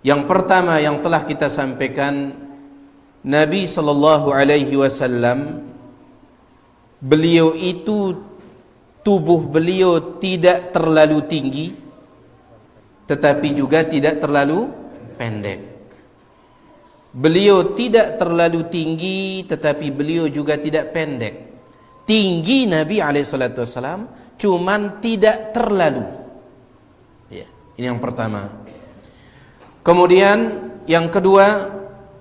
Yang pertama yang telah kita sampaikan, Nabi sallallahu alaihi wasallam, beliau itu tubuh beliau tidak terlalu tinggi tetapi juga tidak terlalu pendek. Beliau tidak terlalu tinggi tetapi beliau juga tidak pendek. Tinggi Nabi SAW, cuman tidak terlalu. Ya, ini yang pertama. Kemudian yang kedua,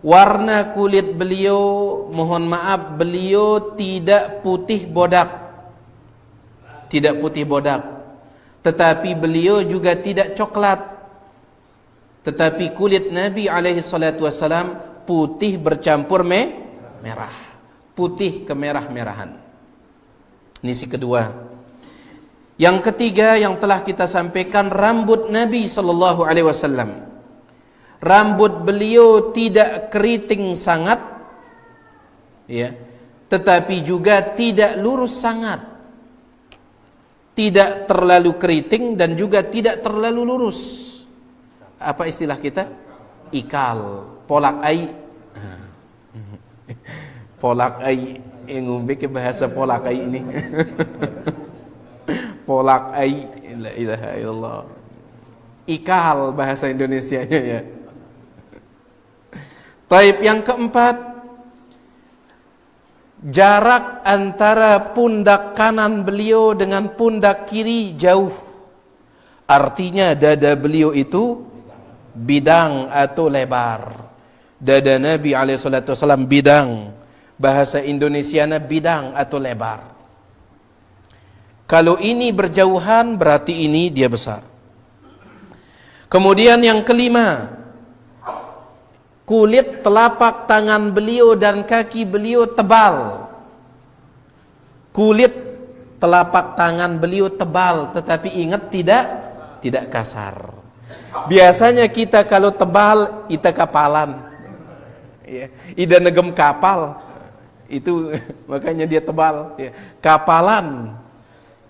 warna kulit beliau, mohon maaf, beliau tidak putih bodak. Tidak putih bodak. Tetapi beliau juga tidak coklat. Tetapi kulit Nabi SAW putih bercampur merah. Putih kemerah-merahan. Ini si kedua. Yang ketiga yang telah kita sampaikan, rambut Nabi SAW. Rambut beliau tidak keriting sangat, ya, tetapi juga tidak lurus sangat. Tidak terlalu keriting dan juga tidak terlalu lurus. Apa istilah kita? Ikal, polak ai. Polak ai, yang ngumbe ke bahasa polak ai ini. Polak ai, la ilaha illallah. Ikal bahasa Indonesianya ya. Taib, yang keempat, jarak antara pundak kanan beliau dengan pundak kiri jauh. Artinya dada beliau itu bidang atau lebar. Dada Nabi SAW bidang. Bahasa Indonesianya bidang atau lebar. Kalau ini berjauhan berarti ini dia besar. Kemudian yang kelima, kulit telapak tangan beliau dan kaki beliau tebal. Kulit telapak tangan beliau tebal, tetapi ingat tidak kasar. Biasanya kita kalau tebal, kita kapalan. Ya, ida negem kapal. Itu makanya dia tebal. Ya, kapalan.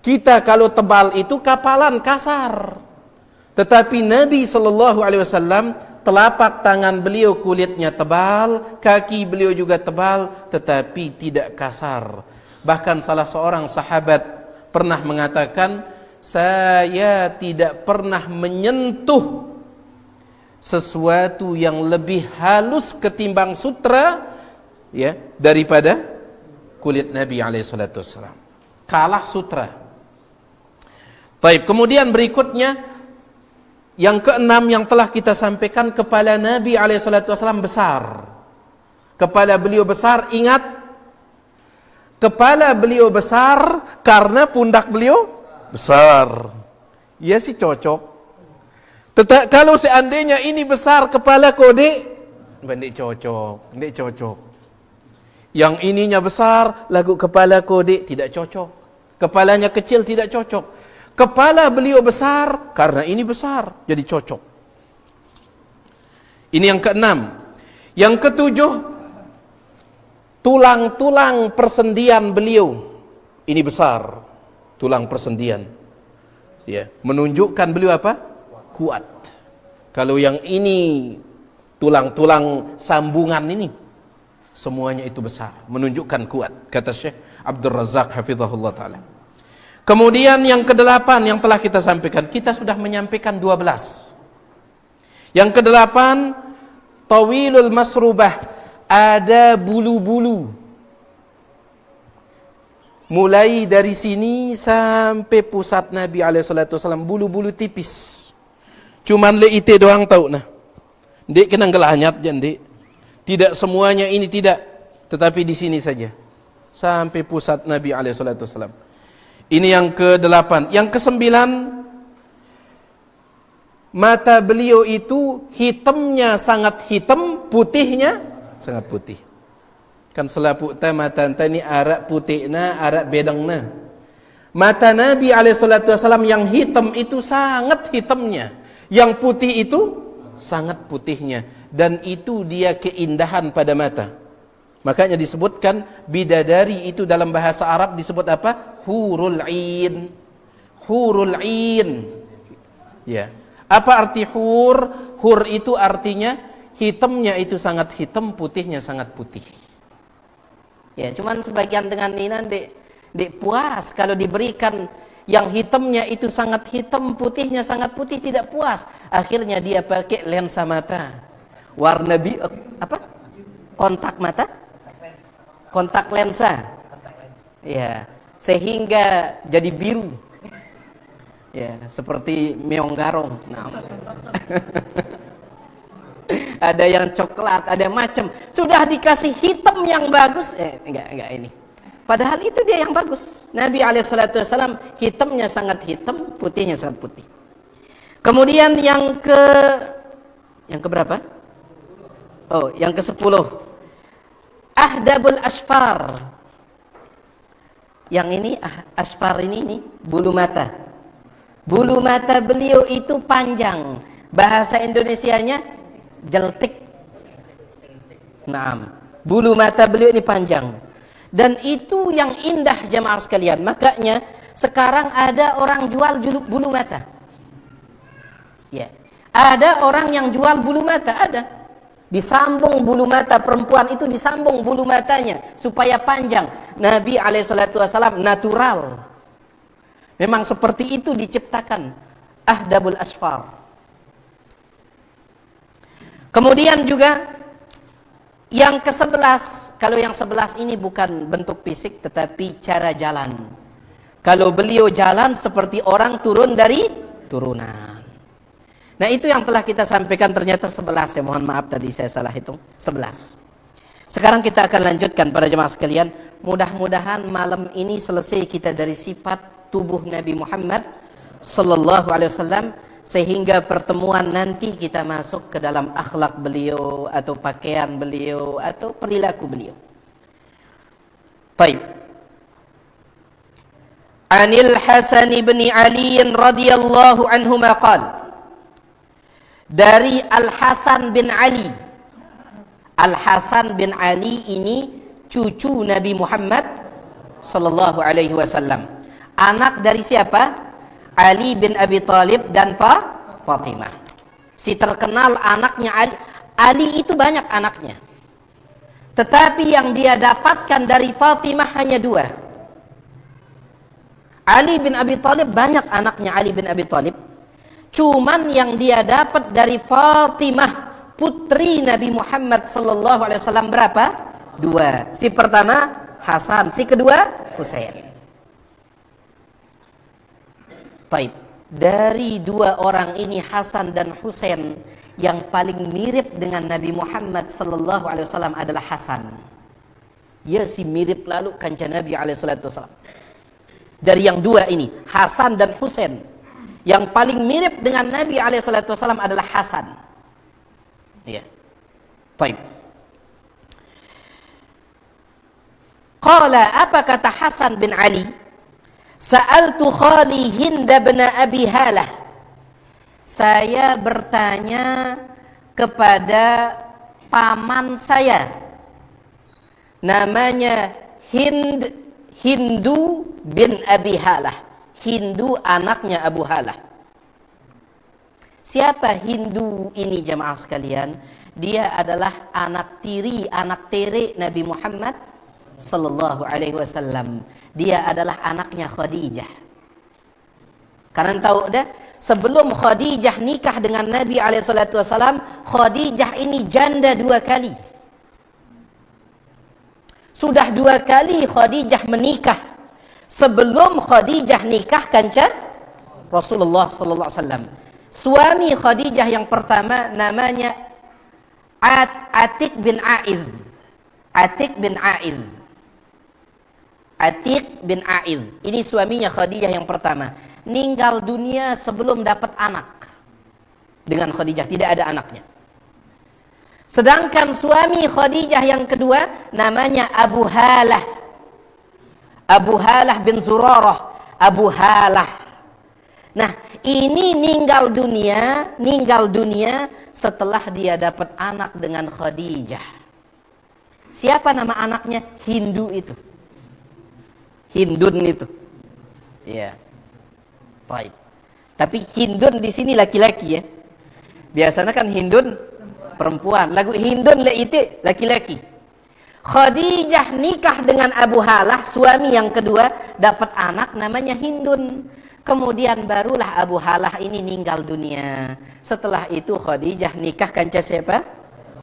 Kita kalau tebal itu kapalan, kasar. Tetapi Nabi SAW, telapak tangan beliau kulitnya tebal, kaki beliau juga tebal, tetapi tidak kasar. Bahkan salah seorang sahabat pernah mengatakan, saya tidak pernah menyentuh sesuatu yang lebih halus ketimbang sutra, ya, daripada kulit Nabi SAW. Kalah sutra. Baik, kemudian berikutnya yang keenam yang telah kita sampaikan, kepala Nabi SAW besar. Kepala beliau besar, ingat, kepala beliau besar karena pundak beliau besar. Ya sih cocok. Tetapi kalau seandainya ini besar kepala kode, tidak cocok. Yang ininya besar, lagu kepala kode tidak cocok. Kepalanya kecil tidak cocok. Kepala beliau besar karena ini besar, jadi cocok. Ini yang keenam. Yang ketujuh, tulang-tulang persendian beliau ini besar. Tulang persendian, ya, menunjukkan beliau apa? Kuat. Kalau yang ini tulang-tulang sambungan ini semuanya itu besar, menunjukkan kuat, kata Syekh Abdul Razak hafizahullah taala. Kemudian yang kedelapan yang telah kita sampaikan, kita sudah menyampaikan 12. Yang kedelapan, tawilul masrubah, ada bulu-bulu. Mulai dari sini sampai pusat Nabi SAW, bulu-bulu tipis. Cuman leite doang tahu nah. Dek kena ngelanyat jandik. Tidak semuanya ini tidak, tetapi di sini saja. Sampai pusat Nabi SAW. Ini yang ke-8. Yang ke-9, mata beliau itu hitamnya sangat hitam, putihnya sangat putih. Kan selaput ta mata ini arak putihna, arak bedangna. Mata Nabi SAW yang hitam itu sangat hitamnya, yang putih itu sangat putihnya, dan itu dia keindahan pada mata. Makanya disebutkan bidadari itu dalam bahasa Arab disebut apa? Hurul ain. Hurul ain. Ya. Apa arti hur? Hur itu artinya hitamnya itu sangat hitam, putihnya sangat putih. Ya, cuman sebagian dengan ini dek puas kalau diberikan yang hitamnya itu sangat hitam, putihnya sangat putih, tidak puas. Akhirnya dia pakai lensa mata warna apa? Kontak mata? Kontak lensa. Ya, sehingga jadi biru. Ya, seperti meong garong. Nah. Ada yang coklat, ada macam. Sudah dikasih hitam yang bagus, enggak ini. Padahal itu dia yang bagus. Nabi SAW hitamnya sangat hitam, putihnya sangat putih. Kemudian yang ke berapa? Oh, yang ke-10. Ahdabul asfar. Yang ini asfar ini bulu mata. Bulu mata beliau itu panjang. Bahasa Indonesianya jeltik. Naam. Bulu mata beliau ini panjang. Dan itu yang indah jemaah sekalian. Makanya sekarang ada orang jual bulu mata. Ya. Ada orang yang jual bulu mata, ada. Disambung bulu mata perempuan itu, disambung bulu matanya supaya panjang. Nabi SAW natural. Memang seperti itu diciptakan. Ahdabul asfar. Kemudian juga yang ke-11, kalau yang 11 ini bukan bentuk fisik tetapi cara jalan. Kalau beliau jalan seperti orang turun dari turunan. Nah, itu yang telah kita sampaikan, ternyata 11 ya, mohon maaf tadi saya salah hitung, 11. Sekarang kita akan lanjutkan para jemaah sekalian. Mudah-mudahan malam ini selesai kita dari sifat tubuh Nabi Muhammad sallallahu alaihi wasallam, sehingga pertemuan nanti kita masuk ke dalam akhlak beliau atau pakaian beliau atau perilaku beliau. Baik. Anil Hasan bin Ali radhiyallahu anhu qala, dari Al-Hasan bin Ali. Al-Hasan bin Ali ini cucu Nabi Muhammad sallallahu alaihi wasallam. Anak dari siapa? Ali bin Abi Thalib dan Fatimah. Si terkenal anaknya Ali. Ali itu banyak anaknya. Tetapi yang dia dapatkan dari Fatimah hanya 2. Ali bin Abi Thalib banyak anaknya Ali bin Abi Thalib. Cuman yang dia dapat dari Fatimah, putri Nabi Muhammad sallallahu alaihi wasallam, berapa? 2. Si pertama Hasan, si kedua Husain. Baik. Dari 2 orang ini, Hasan dan Husain, yang paling mirip dengan Nabi Muhammad sallallahu alaihi wasallam adalah Hasan. Ya, si mirip lalu kanca Nabi alaihi wasallam. Dari yang 2 ini, Hasan dan Husain, yang paling mirip dengan Nabi SAW adalah Hasan. Ya. Baik. Qala, apa kata Hasan bin Ali? Sa'altu khali Hind bin Abi Halah. Saya bertanya kepada paman saya. Namanya Hindu bin Abi Halah. Hindu anaknya Abu Halah. Siapa Hindu ini jemaah sekalian? Dia adalah anak tiri, anak tere Nabi Muhammad sallallahu alaihi wasallam. Dia adalah anaknya Khadijah. Karena tahu dah, sebelum Khadijah nikah dengan Nabi alaihi wasallam, Khadijah ini janda 2 kali. Sudah 2 kali Khadijah menikah. Sebelum Khadijah nikah kanca Rasulullah sallallahu alaihi wasallam. Suami Khadijah yang pertama namanya Atik bin Aiz. Atik bin Aiz. Atik bin Aiz. Ini suaminya Khadijah yang pertama. Meninggal dunia sebelum dapat anak. Dengan Khadijah tidak ada anaknya. Sedangkan suami Khadijah yang kedua namanya Abu Halah. Abu Halah bin Zurarah. Abu Halah. Nah, ini meninggal dunia setelah dia dapat anak dengan Khadijah. Siapa nama anaknya? Hindu itu. Hindun itu. Ya. Baik. Tapi Hindun di sini laki-laki ya. Biasanya kan Hindun perempuan, lagu Hindun itu laki-laki. Khadijah nikah dengan Abu Halah, suami yang kedua, dapat anak namanya Hindun. Kemudian barulah Abu Halah ini meninggal dunia. Setelah itu Khadijah nikah kanca siapa?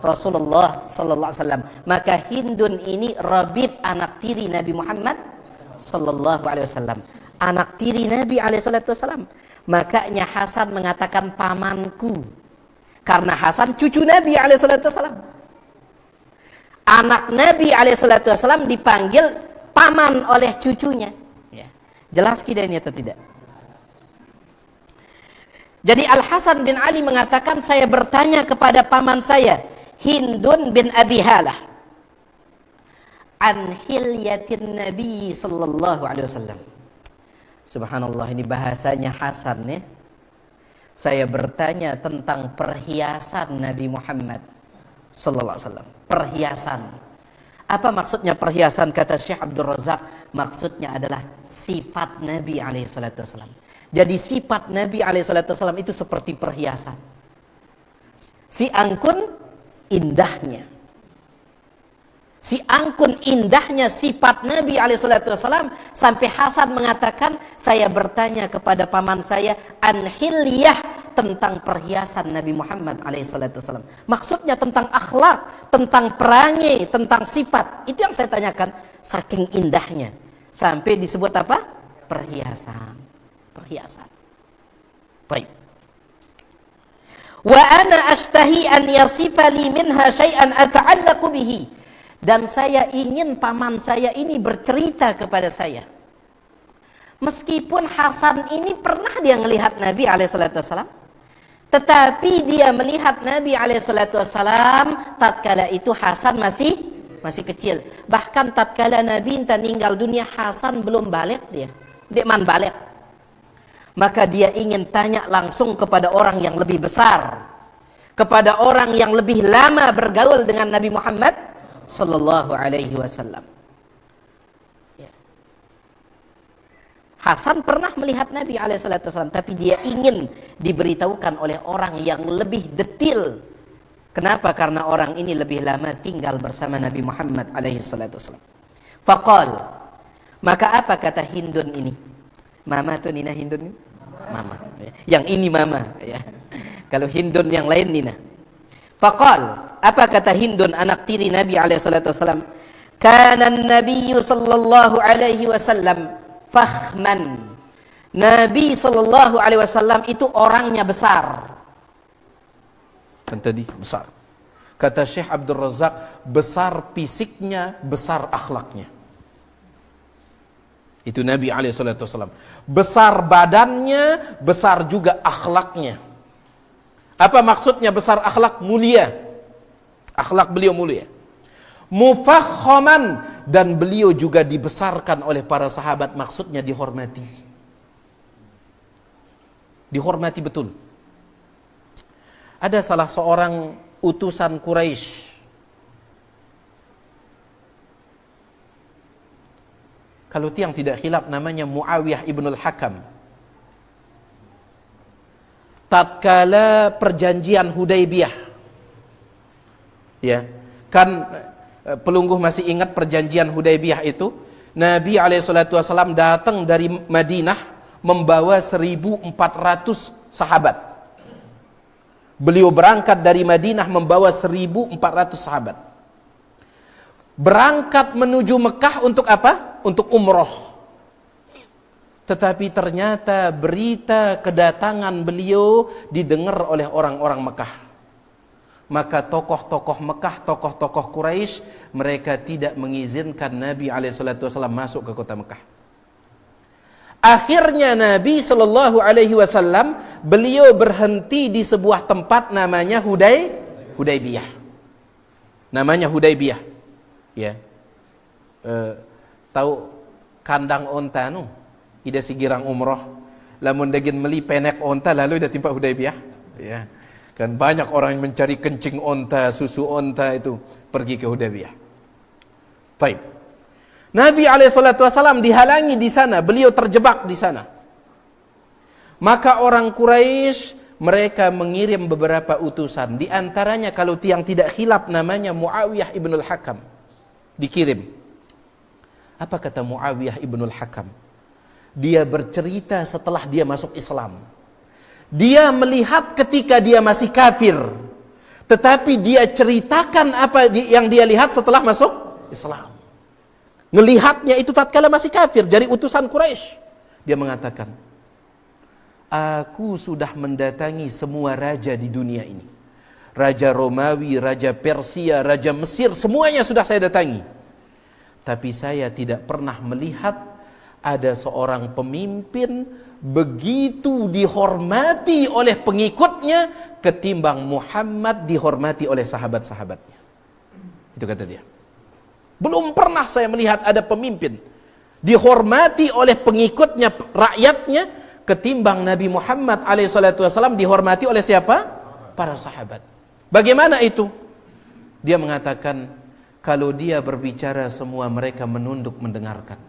Rasulullah sallallahu alaihi wasallam. Maka Hindun ini Rabib, anak tiri Nabi Muhammad sallallahu alaihi wasallam. Anak tiri Nabi alaihi salatu wasallam. Makanya Hasan mengatakan pamanku. Karena Hasan cucu Nabi alaihi salatu wasallam. Anak Nabi alaihi salatu wasallam dipanggil paman oleh cucunya. Ya. Jelas kita ini atau tidak? Jadi Al Hasan bin Ali mengatakan, saya bertanya kepada paman saya Hindun bin Abi Halah an hilyatin Nabi sallallahu alaihi wasallam. Subhanallah, ini bahasanya Hasan ya. Saya bertanya tentang perhiasan Nabi Muhammad sallallahu alaihi wasallam. Perhiasan. Apa maksudnya perhiasan? Kata Syekh Abdul Razak, maksudnya adalah sifat Nabi alaihi salatu wasallam. Jadi sifat Nabi alaihi salatu wasallam itu seperti perhiasan. Si angkun indahnya. Si angkun indahnya sifat Nabi alaihi salatu wasallam sampai Hasan mengatakan, saya bertanya kepada paman saya an hilyah, tentang perhiasan Nabi Muhammad alaihi salatu wasallam. Maksudnya tentang akhlak, tentang perangai, tentang sifat. Itu yang saya tanyakan, saking indahnya. Sampai disebut apa? Perhiasan. Perhiasan. Baik. Wa ana ashtahi an yasifa li minha syai'an ata'allaqu bihi. Dan saya ingin paman saya ini bercerita kepada saya. Meskipun Hasan ini pernah dia melihat Nabi alaihissalam, tetapi dia melihat Nabi alaihissalam tatkala itu Hasan masih kecil. Bahkan tatkala Nabi meninggal dunia, Hasan belum balik dia man balik. Maka dia ingin tanya langsung kepada orang yang lebih besar, kepada orang yang lebih lama bergaul dengan Nabi Muhammad sallallahu alaihi wasallam. Ya. Hasan pernah melihat Nabi alaihi wasallam, tapi dia ingin diberitahukan oleh orang yang lebih detil. Kenapa? Karena orang ini lebih lama tinggal bersama Nabi Muhammad alaihi wasallam. Faqal, maka apa kata Hindun ini? Mama tuh Nina Hindun ini? Mama. Yang ini mama ya. Kalau Hindun yang lain Nina. Faqal, apa kata Hindun anak tiri Nabi alaihi salatu wasallam? Kana an-nabiy sallallahu alaihi wasallam fakhman. Nabi sallallahu alaihi wasallam itu orangnya besar. Kan tadi besar. Kata Syekh Abdul Razak, besar fisiknya, besar akhlaknya. Itu Nabi alaihi salatu wasallam. Besar badannya, besar juga akhlaknya. Apa maksudnya besar akhlak? Mulia. Akhlak beliau mulia. Mufakhaman, dan beliau juga dibesarkan oleh para sahabat, maksudnya dihormati. Dihormati betul. Ada salah seorang utusan Quraisy kalau tiang tidak khilaf namanya Muawiyah ibnul Hakam. Tatkala perjanjian Hudaybiyah, ya kan, pelungguh masih ingat perjanjian Hudaybiyah itu, Nabi SAW datang dari Madinah membawa 1.400 sahabat. Beliau berangkat dari Madinah membawa 1.400 sahabat. Berangkat menuju Mekah untuk apa? Untuk umroh. Tetapi ternyata berita kedatangan beliau didengar oleh orang-orang Mekah. Maka tokoh-tokoh Mekah, tokoh-tokoh Quraisy, mereka tidak mengizinkan Nabi SAW masuk ke kota Mekah. Akhirnya Nabi SAW beliau berhenti di sebuah tempat namanya Hudaybiyah. Namanya Hudaybiyah. Ya, tahu kandang onta nu? Ida sigirang umroh, lamun dagin meli penek onta lalu ida timpa Hudaybiyah. Ya, kan banyak orang yang mencari kencing onta, susu onta itu pergi ke Hudaybiyah. Taib. Nabi SAW dihalangi di sana, beliau terjebak di sana. Maka orang Quraisy mereka mengirim beberapa utusan. Di antaranya kalau yang tidak khilaf namanya Muawiyah ibnul Hakam. Dikirim. Apa kata Muawiyah ibnul Hakam? Dia bercerita setelah dia masuk Islam. Dia melihat ketika dia masih kafir. Tetapi dia ceritakan apa yang dia lihat setelah masuk Islam. Ngelihatnya itu tatkala masih kafir, jadi utusan Quraisy. Dia mengatakan, aku sudah mendatangi semua raja di dunia ini. Raja Romawi, Raja Persia, Raja Mesir, semuanya sudah saya datangi. Tapi saya tidak pernah melihat ada seorang pemimpin begitu dihormati oleh pengikutnya ketimbang Muhammad dihormati oleh sahabat-sahabatnya. Itu kata dia. Belum pernah saya melihat ada pemimpin dihormati oleh pengikutnya, rakyatnya, ketimbang Nabi Muhammad alaihissalam dihormati oleh siapa? Para sahabat. Bagaimana itu? Dia mengatakan, kalau dia berbicara semua mereka menunduk mendengarkan.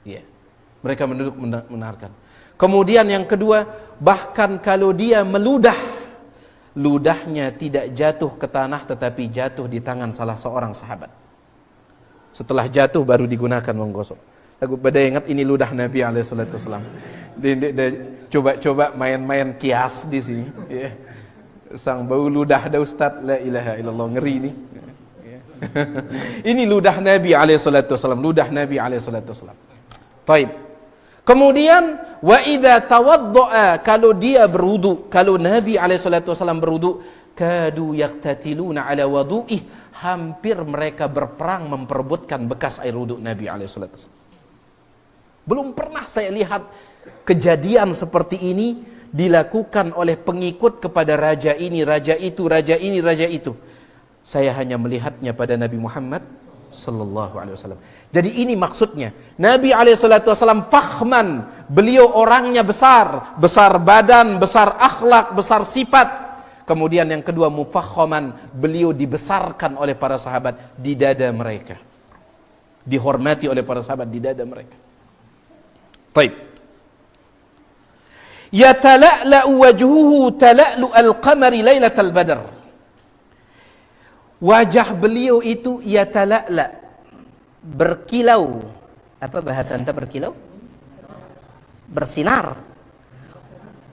Ya, mereka menunduk mendengarkan. Kemudian yang kedua, bahkan kalau dia meludah, ludahnya tidak jatuh ke tanah tetapi jatuh di tangan salah seorang sahabat. Setelah jatuh baru digunakan menggosok. Aku pada ingat ini ludah Nabi alaihissalam. Coba-coba main-main kias di sini. Ya. Sang bau ludah dah Ustaz, la ilaha illallah, ngeri ini. Ya. Ini ludah Nabi alaihissalam, ludah Nabi alaihissalam. Taib. Kemudian wa idza tawaddaa, kalau dia berwudu, kalau Nabi alaihissalam berwudu, kadu yaqtatiluna ala wudu'ih, hampir mereka berperang memperebutkan bekas air wudu Nabi alaihissalam. Belum pernah saya lihat kejadian seperti ini dilakukan oleh pengikut kepada raja ini, raja itu, raja ini, raja itu. Saya hanya melihatnya pada Nabi Muhammad sallallahu alaihi wasallam. Jadi ini maksudnya. Nabi alaihissalam fakhman, beliau orangnya besar, besar badan, besar akhlak, besar sifat. Kemudian yang kedua mufakhaman, beliau dibesarkan oleh para sahabat di dada mereka. Dihormati oleh para sahabat di dada mereka. Taib. Yatala'la'u wajhuhu tala'lu al-qamari lailatal badr. Wajah beliau itu yatala'la, berkilau. Apa bahasa anta berkilau? Bersinar.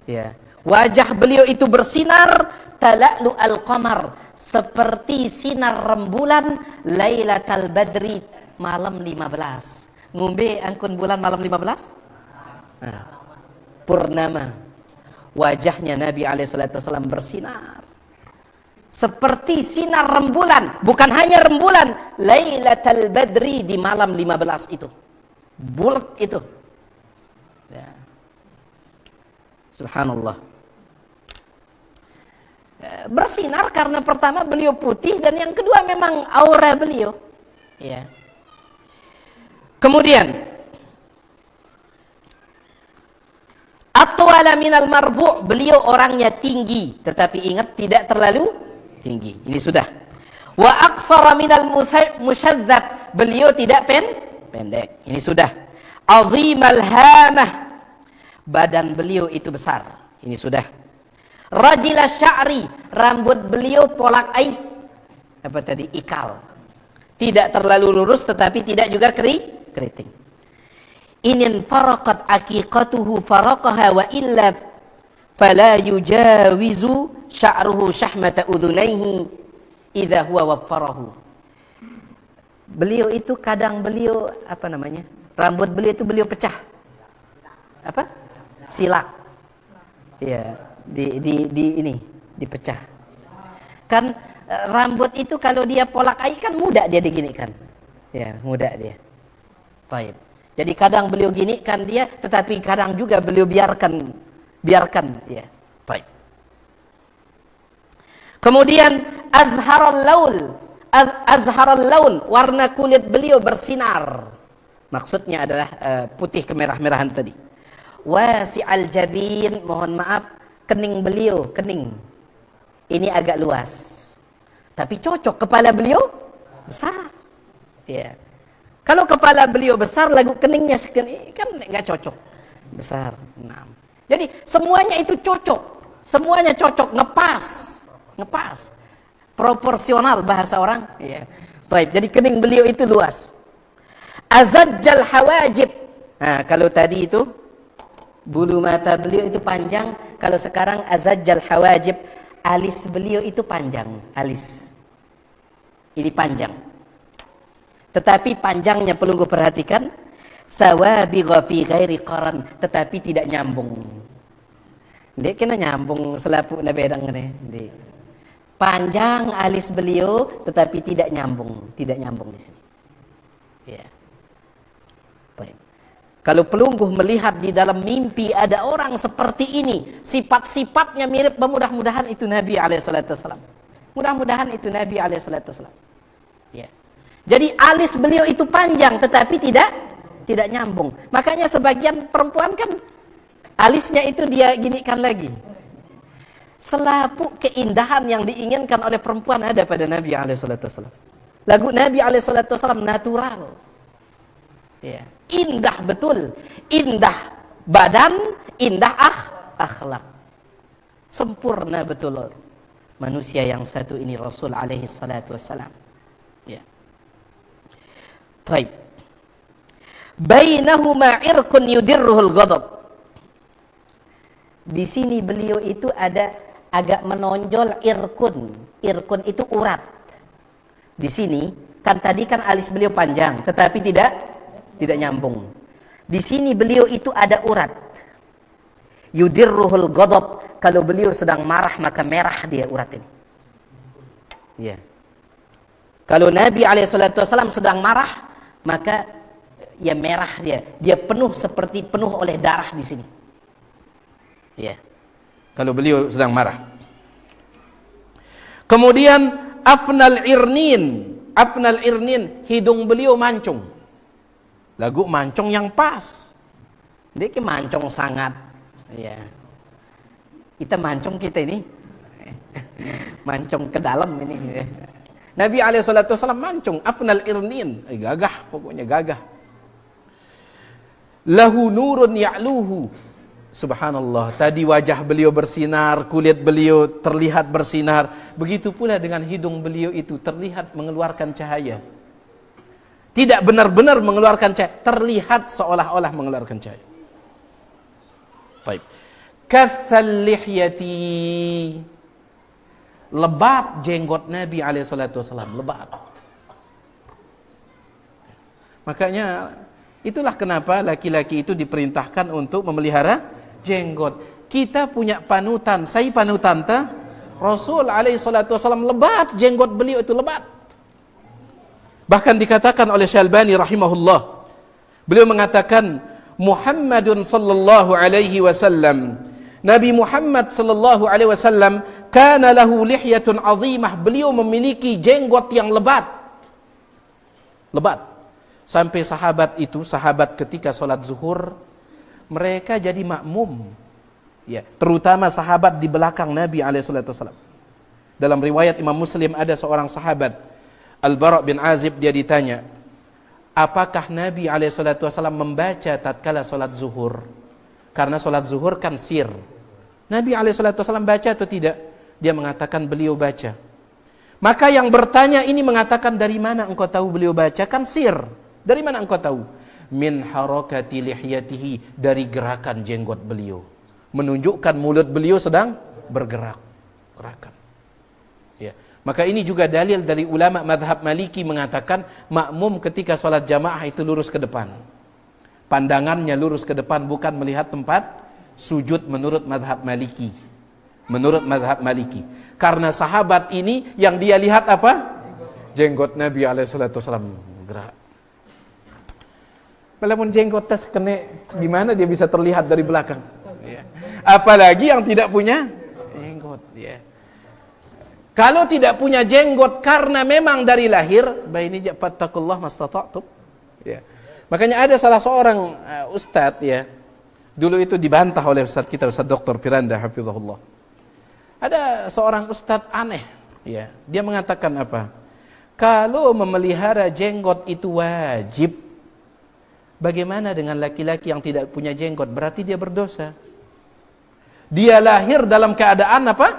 Ya. Wajah beliau itu bersinar, tala'lu al-qamar, seperti sinar rembulan lailatal badri, malam 15. Ngombe angkun bulan malam 15? Nah, purnama. Wajahnya Nabi alaihissalam bersinar seperti sinar rembulan, bukan hanya rembulan, lailatal badri, di malam 15 itu. Bulat itu. Ya. Subhanallah. Bersinar karena pertama beliau putih dan yang kedua memang aura beliau. Ya. Kemudian atwala minal marbu', beliau orangnya tinggi tetapi ingat tidak terlalu tinggi. Ini sudah. Wa aqsara minal musyadzab, beliau tidak pendek. Ini sudah. Azimal hamah, badan beliau itu besar. Ini sudah. Rajila sya'ri, rambut beliau polak apa tadi? Ikal. Tidak terlalu lurus tetapi tidak juga keriting. Inin faraqat aqiqatuhu faraqaha wa illa fala yujawizu sya'ruhu syahmata udhunaihi idza huwa waffarahu. Beliau itu kadang beliau apa namanya? Rambut beliau itu beliau pecah. Apa? Silak. Ya, ini dipecah. Kan rambut itu kalau dia polak kan mudah dia diginikan. Ya, mudah dia. Baik. Jadi kadang beliau ginikan dia, tetapi kadang juga beliau biarkan ya. Baik. Kemudian azharal laun, warna kulit beliau bersinar. Maksudnya adalah putih kemerah-merahan tadi. Wasi'al jabin, mohon maaf, kening beliau, kening. Ini agak luas. Tapi cocok, kepala beliau besar. Ya. Kalau kepala beliau besar, lagu keningnya kan enggak cocok. Besar. Nah. Jadi semuanya itu cocok, semuanya cocok, ngepas, proporsional bahasa orang. Ya. Baik, jadi kening beliau itu luas. Azajjal hawajib. Nah, kalau tadi itu bulu mata beliau itu panjang, kalau sekarang azajjal hawajib, alis beliau itu panjang, alis. Ini panjang. Tetapi panjangnya perlu gue perhatikan, sawabigha fi ghairi qaran, tetapi tidak nyambung. Dia kena nyambung selaput na bedang ni. Panjang alis beliau tetapi tidak nyambung di sini. Ya. Baik. Kalau pelungguh melihat di dalam mimpi ada orang seperti ini, sifat-sifatnya mirip, mudah-mudahan itu Nabi alaihissalam. Mudah-mudahan itu Nabi alaihissalam. Ya. Jadi alis beliau itu panjang tetapi tidak nyambung. Makanya sebagian perempuan kan alisnya itu dia ginikan lagi. Selaput keindahan yang diinginkan oleh perempuan ada pada Nabi alaihissalam. Lagu Nabi alaihissalam natural. Ya. Indah betul. Indah badan, indah akhlak. Sempurna betul manusia yang satu ini Rasul alaihi salatu wassalam. Ya. Baik. Bainahuma irkun yudirruhul ghadab. Di sini beliau itu ada agak menonjol irkun. Irkun itu urat. Di sini kan tadi kan alis beliau panjang tetapi tidak nyambung. Di sini beliau itu ada urat. Yudirruhul ghadab, kalau beliau sedang marah maka merah dia urat ini. Ya. Kalau Nabi alaihissalam sedang marah maka ya merah dia. Dia penuh seperti penuh oleh darah di sini. Ya. Kalau beliau sedang marah. Kemudian afnal irnin, hidung beliau mancung. Lagu mancung yang pas. Dia ke mancung sangat. Ya. Kita mancung kita ini. Mancung ke dalam ini. Nabi alaihissalam mancung afnal irnin. Gagah, pokoknya gagah. Lahu nurun ya'luhu. Subhanallah, tadi wajah beliau bersinar, kulit beliau terlihat bersinar. Begitu pula dengan hidung beliau itu terlihat mengeluarkan cahaya. Tidak benar-benar mengeluarkan cahaya, terlihat seolah-olah mengeluarkan cahaya. Baik. Kathal lihyati. Lebat jenggot Nabi alaihissalam, lebat. Makanya itulah kenapa laki-laki itu diperintahkan untuk memelihara jenggot. Kita punya panutan, saya panutan Rasul alaihissalam, lebat jenggot beliau itu lebat. Bahkan dikatakan oleh Syalbani rahimahullah, beliau mengatakan Muhammadun sallallahu alaihi wasallam, Nabi Muhammad sallallahu alaihi wasallam, kana lahu lihyatun azimah, beliau memiliki jenggot yang lebat. Sampai sahabat ketika sholat zuhur, mereka jadi makmum. Ya, terutama sahabat di belakang Nabi alaihissalam. Dalam riwayat Imam Muslim ada seorang sahabat, Al-Bara' bin Azib, dia ditanya, apakah Nabi alaihissalam membaca tatkala sholat zuhur? Karena sholat zuhur kan sir. Nabi alaihissalam baca atau tidak? Dia mengatakan beliau baca. Maka yang bertanya ini mengatakan, dari mana engkau tahu beliau baca? Kan sir. Dari mana engkau tahu? Min harakati lihyatihi, dari gerakan jenggot beliau. Menunjukkan mulut beliau sedang bergerak. Gerakan. Ya. Maka ini juga dalil dari ulama mazhab Maliki mengatakan makmum ketika sholat jamaah itu lurus ke depan. Pandangannya lurus ke depan, bukan melihat tempat sujud menurut mazhab Maliki. Menurut mazhab Maliki. Karena sahabat ini yang dia lihat apa? Jenggot Nabi alaihissalam gerak. Walaupun jenggot tas kena, gimana dia bisa terlihat dari belakang? Ya. Apalagi yang tidak punya jenggot. Ya. Kalau tidak punya jenggot karena memang dari lahir, baini fattakullah mastata'tum. Ya. Makanya ada salah seorang ustadz, ya. Dulu itu dibantah oleh ustadz kita, Ustadz Dr. Firanda hafizahullah. Ada seorang ustadz aneh, ya. Dia mengatakan apa? Kalau memelihara jenggot itu wajib, bagaimana dengan laki-laki yang tidak punya jenggot? Berarti dia berdosa. Dia lahir dalam keadaan apa?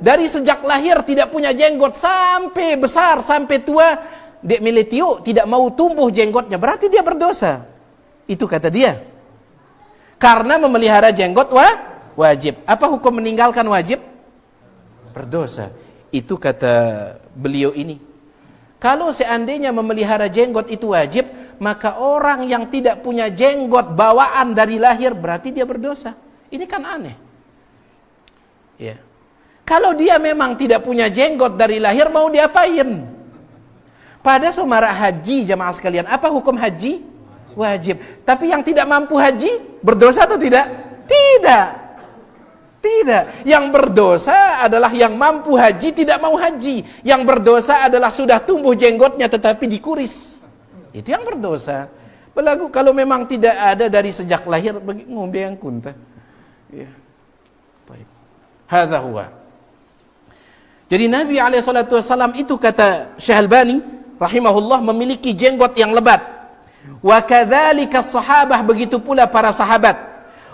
Dari sejak lahir tidak punya jenggot sampai besar, sampai tua, dek milih tidak mau tumbuh jenggotnya, berarti dia berdosa. Itu kata dia. Karena memelihara jenggot wajib. Apa hukum meninggalkan wajib? Berdosa. Itu kata beliau ini. Kalau seandainya memelihara jenggot itu wajib, maka orang yang tidak punya jenggot bawaan dari lahir berarti dia berdosa. Ini kan aneh. Ya. Kalau dia memang tidak punya jenggot dari lahir, mau diapain? Pada sumara haji jamaah sekalian, apa hukum haji? Wajib. Tapi yang tidak mampu haji, berdosa atau tidak? Tidak. Tidak. Yang berdosa adalah yang mampu haji tidak mau haji. Yang berdosa adalah sudah tumbuh jenggotnya tetapi dikuris. Itu yang berdosa. Belagu kalau memang tidak ada dari sejak lahir, ngombe yang kunta. Ya. Baik. Hadza huwa. Jadi Nabi SAW itu kata Syekh Albani rahimahullah memiliki jenggot yang lebat. Wa kadzalika sahabah, begitu pula para sahabat.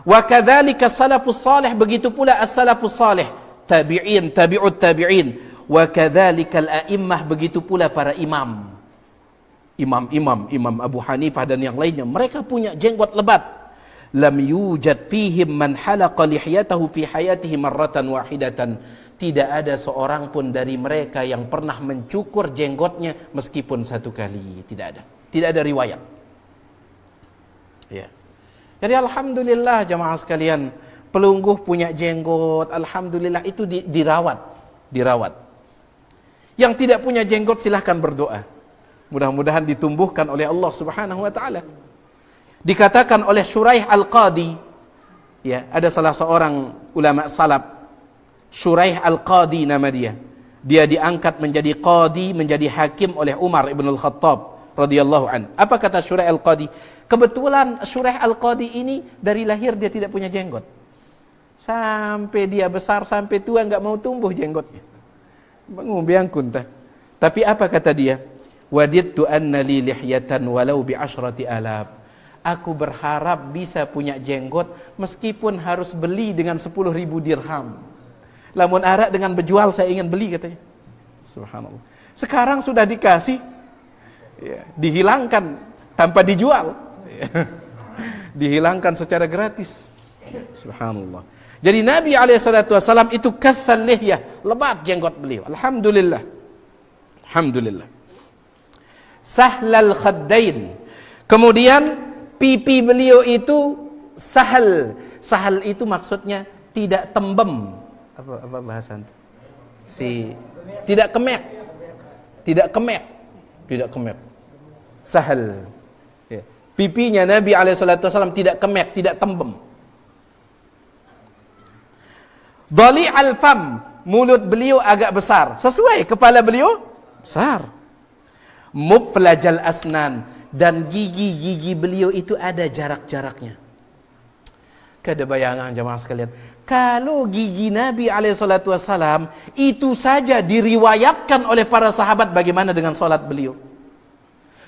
Wa kadzalika salafus salih, begitu pula as-salafus salih, tabi'in, tabi'ut tabi'in. Wa kadzalika al-a'immah, begitu pula para imam. Imam Abu Hanifah dan yang lainnya, mereka punya jenggot lebat. Lam yujad fihim man halaqa lihyatahu fi hayatihi marratan wahidatan. Tidak ada seorang pun dari mereka yang pernah mencukur jenggotnya meskipun satu kali. Tidak ada riwayat. Ya. Jadi alhamdulillah jamaah sekalian, pelungguh punya jenggot, alhamdulillah itu dirawat. Yang tidak punya jenggot silahkan berdoa. Mudah-mudahan ditumbuhkan oleh Allah Subhanahu wa taala. Dikatakan oleh Shuraih Al-Qadi, ya, ada salah seorang ulama salaf, Shuraih Al-Qadi nama dia. Dia diangkat menjadi qadi, menjadi hakim oleh Umar ibn Al-Khattab radhiyallahu an. Apa kata Shuraih Al-Qadi? Kebetulan Shuraih Al-Qadi ini dari lahir dia tidak punya jenggot. Sampai dia besar, sampai tua enggak mau tumbuh jenggotnya. Ngombeang kunta. Tapi apa kata dia? Wadidtu anna li lihyatan walau bi 10,000. Aku berharap bisa punya jenggot meskipun harus beli dengan 10.000 dirham. Lamun arak dengan berjual saya ingin beli katanya. Subhanallah. Sekarang sudah dikasih, ya, dihilangkan tanpa dijual, ya. Dihilangkan secara gratis. Subhanallah. Jadi Nabi SAW itu kathal lihyah, lebat jenggot beliau. Alhamdulillah. Alhamdulillah. Sahlal khaddain. Kemudian pipi beliau itu sahal. Sahal itu maksudnya tidak tembem. Apa bahasa itu? Tidak kemek. Sahal. Ya. Pipinya Nabi SAW tidak kemek, tidak tembem. Dhali al-fam, mulut beliau agak besar, sesuai kepala beliau besar. Muflajal asnan, dan gigi-gigi beliau itu ada jarak-jaraknya. Kada bayangan jemaah sekalian, kalau gigi Nabi SAW itu saja diriwayatkan oleh para sahabat, bagaimana dengan solat beliau?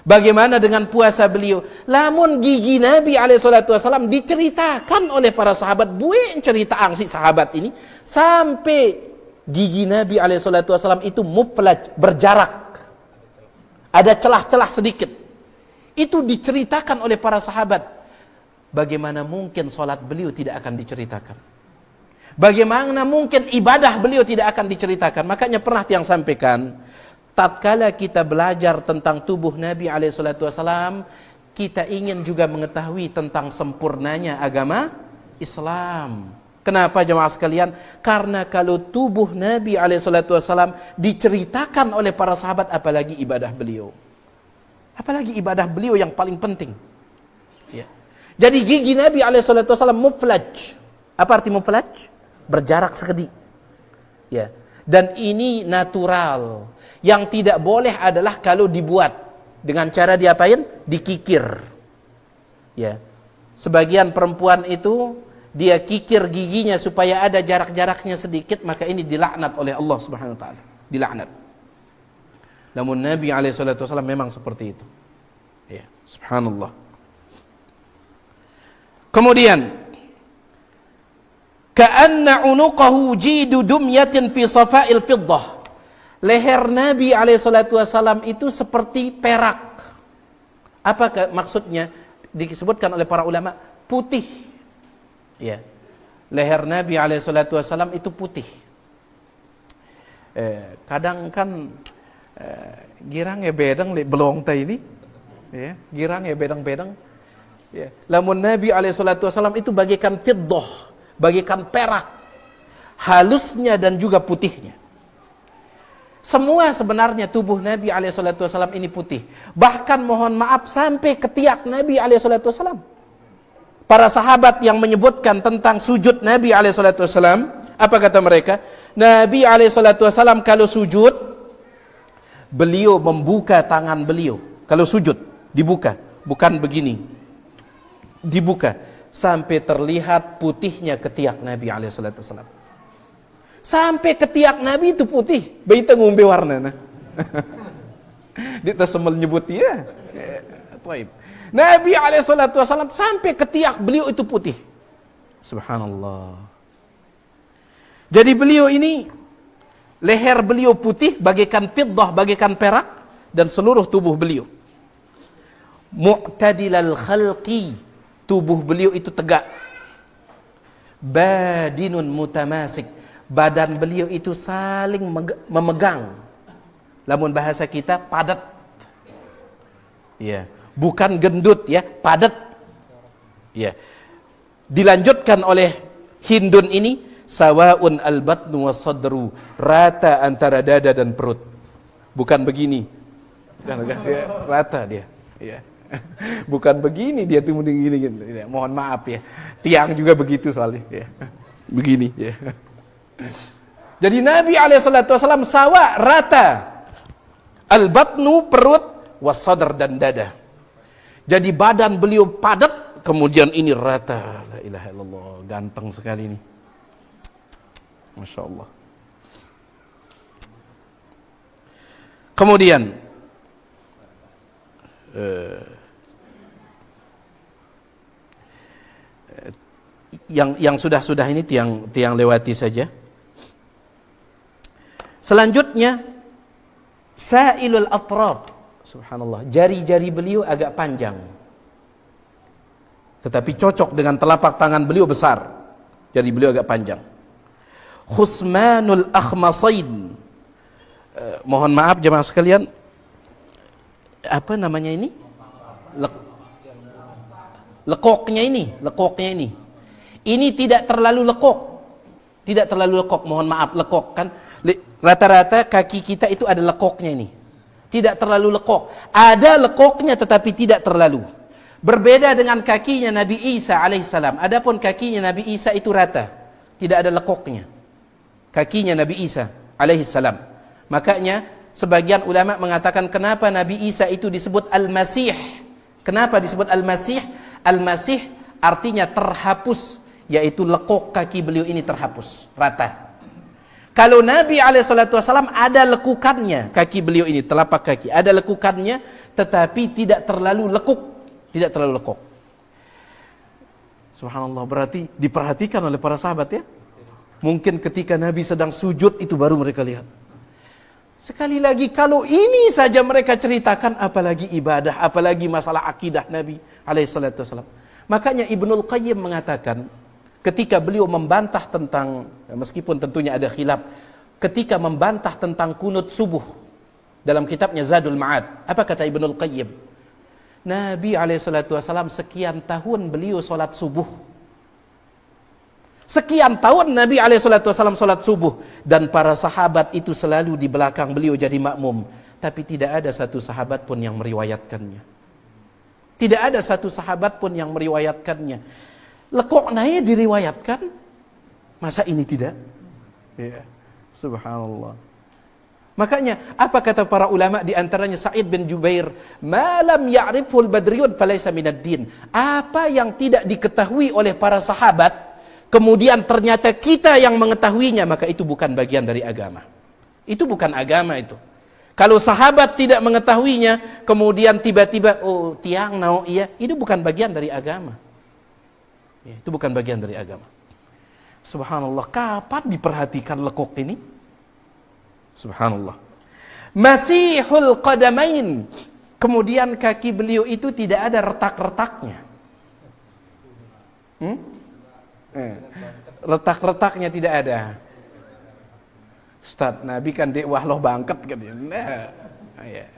Bagaimana dengan puasa beliau? Lamun gigi Nabi SAW diceritakan oleh para sahabat, bukan cerita angsi sahabat ini, sampai gigi Nabi SAW itu muflaj, berjarak, ada celah-celah sedikit. Itu diceritakan oleh para sahabat. Bagaimana mungkin solat beliau tidak akan diceritakan? Bagaimana mungkin ibadah beliau tidak akan diceritakan? Makanya pernah yang sampaikan, tatkala kita belajar tentang tubuh Nabi SAW, kita ingin juga mengetahui tentang sempurnanya agama Islam. Kenapa jemaah sekalian? Karena kalau tubuh Nabi SAW diceritakan oleh para sahabat, apalagi ibadah beliau. Apalagi ibadah beliau yang paling penting. Ya. Jadi gigi Nabi SAW muflaj. Apa arti muflaj? Berjarak sekedip. Ya. Dan ini natural. Yang tidak boleh adalah kalau dibuat dengan cara diapain? Dikikir. Ya. Sebagian perempuan itu dia kikir giginya supaya ada jarak-jaraknya sedikit, maka ini dilaknat oleh Allah Subhanahu wa taala. Dilaknat. Namun Nabi SAW memang seperti itu. Ya, subhanallah. Kemudian Ka'anna unuqahu jidu dumyatin fi safa'il fiddah. Leher Nabi SAW itu seperti perak. Apa maksudnya? Disebutkan oleh para ulama, putih. Ya. Leher Nabi SAW itu putih. Kadang kan girangnya bedang belong tay ini. Ya, girangnya bedang-bedang. Ya. Lamun Nabi SAW itu bagikan fiddah, bagikan perak, halusnya dan juga putihnya. Semua sebenarnya tubuh Nabi SAW ini putih. Bahkan mohon maaf sampai ketiak Nabi SAW. Para sahabat yang menyebutkan tentang sujud Nabi SAW, apa kata mereka? Nabi SAW kalau sujud, beliau membuka tangan beliau. Kalau sujud, dibuka. Bukan begini. Dibuka. Sampai terlihat putihnya ketiak Nabi SAW. Sampai ketiak Nabi itu putih. Baita ngumbe warna. Nah. Dia semel nyebut ya. Nabi SAW sampai ketiak beliau itu putih. Subhanallah. Jadi beliau ini, leher beliau putih bagaikan fiddah, bagaikan perak. Dan seluruh tubuh beliau mu'tadilal khalqi, tubuh beliau itu tegak. Badinun mutamasik, badan beliau itu saling memegang. Lamun bahasa kita padat. Ya, bukan gendut ya, padat. Ya. Dilanjutkan oleh Hindun ini, sawaun al-batnu was-sadru, rata antara dada dan perut. Bukan begini. Bukan, ya, rata dia. Ya. Bukan begini dia tuh gini. Ya, mohon maaf ya. Tiang juga begitu soalnya. Ya. Begini. Ya. Jadi Nabi SAW sawa rata. Al-batnu perut, was-sadr dan dada. Jadi badan beliau padat, kemudian ini rata. La ilaha illallah, ganteng sekali ini. Masya Allah. Kemudian yang sudah ini tiang lewati saja. Selanjutnya sailul atrab. Subhanallah, jari-jari beliau agak panjang. Tetapi cocok dengan telapak tangan beliau besar. Jari beliau agak panjang. Khusmanul akhmasain. Mohon maaf jemaah sekalian, apa namanya ini? Lekoknya ini. Ini tidak terlalu lekok. Tidak terlalu lekok, mohon maaf, lekok kan. Rata-rata kaki kita itu ada lekoknya ini. Tidak terlalu lekok. Ada lekoknya tetapi tidak terlalu. Berbeda dengan kakinya Nabi Isa alaihissalam. Adapun kakinya Nabi Isa itu rata. Tidak ada lekoknya. Kakinya Nabi Isa alaihissalam. Makanya sebagian ulama mengatakan kenapa Nabi Isa itu disebut Al-Masih. Kenapa disebut Al-Masih? Al-Masih artinya terhapus, yaitu lekuk kaki beliau ini terhapus, rata. Kalau Nabi SAW ada lekukannya, kaki beliau ini, telapak kaki, ada lekukannya, tetapi tidak terlalu lekuk, tidak terlalu lekuk. Subhanallah, berarti diperhatikan oleh para sahabat ya. Mungkin ketika Nabi sedang sujud itu baru mereka lihat. Sekali lagi, kalau ini saja mereka ceritakan, apalagi ibadah, apalagi masalah akidah Nabi SAW. Makanya Ibnul Qayyim mengatakan, ketika beliau membantah tentang, meskipun tentunya ada khilaf, ketika membantah tentang kunut subuh dalam kitabnya Zadul Ma'ad, apa kata Ibnul Qayyim? Nabi SAW sekian tahun beliau sholat subuh. Sekian tahun Nabi SAW sholat subuh, dan para sahabat itu selalu di belakang beliau jadi makmum, tapi tidak ada satu sahabat pun yang meriwayatkannya. Tidak ada satu sahabat pun yang meriwayatkannya. Lekoknya diriwayatkan, masa ini tidak? Ya, subhanallah. Makanya apa kata para ulama, di antaranya Sa'id bin Jubair, malam ya'riful badriyun falaysa minad din. Apa yang tidak diketahui oleh para sahabat, kemudian ternyata kita yang mengetahuinya, maka itu bukan bagian dari agama. Itu bukan agama itu. Kalau sahabat tidak mengetahuinya, kemudian tiba-tiba, oh tiang nau iya, itu bukan bagian dari agama. Itu bukan bagian dari agama. Subhanallah, kapan diperhatikan lekuk ini? Subhanallah. Masihul qadamain. Kemudian kaki beliau itu tidak ada retak-retaknya. Retak-retaknya tidak ada. Ustaz, Nabi kan dekwah loh bangket katanya. Nah, ya.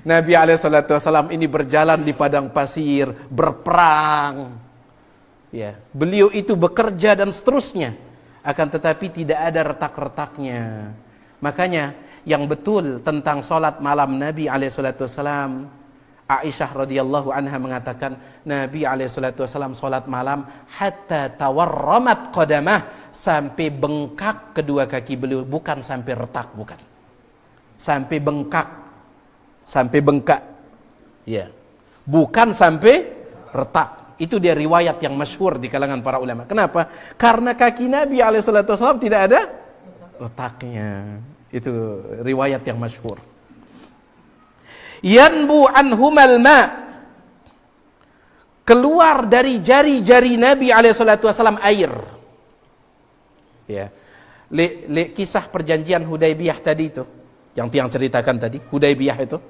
Nabi SAW ini berjalan di padang pasir, berperang. Ya, beliau itu bekerja dan seterusnya. Akan tetapi tidak ada retak-retaknya. Makanya yang betul tentang solat malam Nabi SAW, Aisyah radhiyallahu anha mengatakan Nabi SAW solat malam hatta tawarramat qadamah, sampai bengkak kedua kaki beliau, bukan sampai retak, bukan. Sampai bengkak. Sampai bengkak. Ya. Bukan sampai retak. Itu dia riwayat yang masyhur di kalangan para ulama. Kenapa? Karena kaki Nabi SAW tidak ada retaknya. Itu riwayat yang masyhur. Yanbu anhumal ma, keluar dari jari-jari Nabi SAW air. Ya. Kisah perjanjian Hudaybiyah tadi itu, yang tiang ceritakan tadi, Hudaybiyah itu.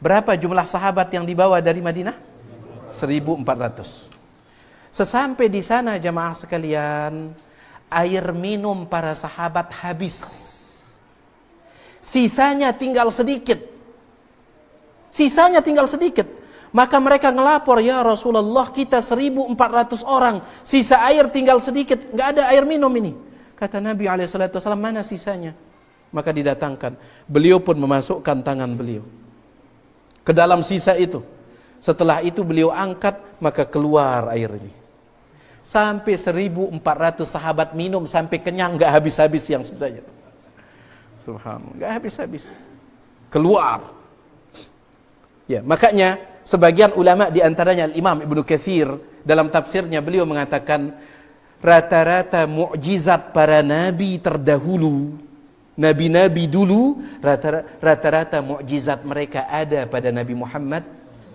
Berapa jumlah sahabat yang dibawa dari Madinah? 1.400. Sesampai di sana jamaah sekalian, air minum para sahabat habis. Sisanya tinggal sedikit. Maka mereka ngelapor, ya Rasulullah, kita 1.400 orang, sisa air tinggal sedikit, nggak ada air minum ini. Kata Nabi SAW, mana sisanya? Maka didatangkan. Beliau pun memasukkan tangan beliau ke dalam sisa itu. Setelah itu beliau angkat, maka keluar air ini. Sampai 1.400 sahabat minum sampai kenyang, nggak habis-habis yang sisanya. Subhanallah, nggak habis-habis. Keluar. Ya, makanya sebagian ulama di antaranya Imam Ibnu Katsir dalam tafsirnya beliau mengatakan rata-rata mukjizat para nabi terdahulu, nabi-nabi dulu, rata-rata mukjizat mereka ada pada Nabi Muhammad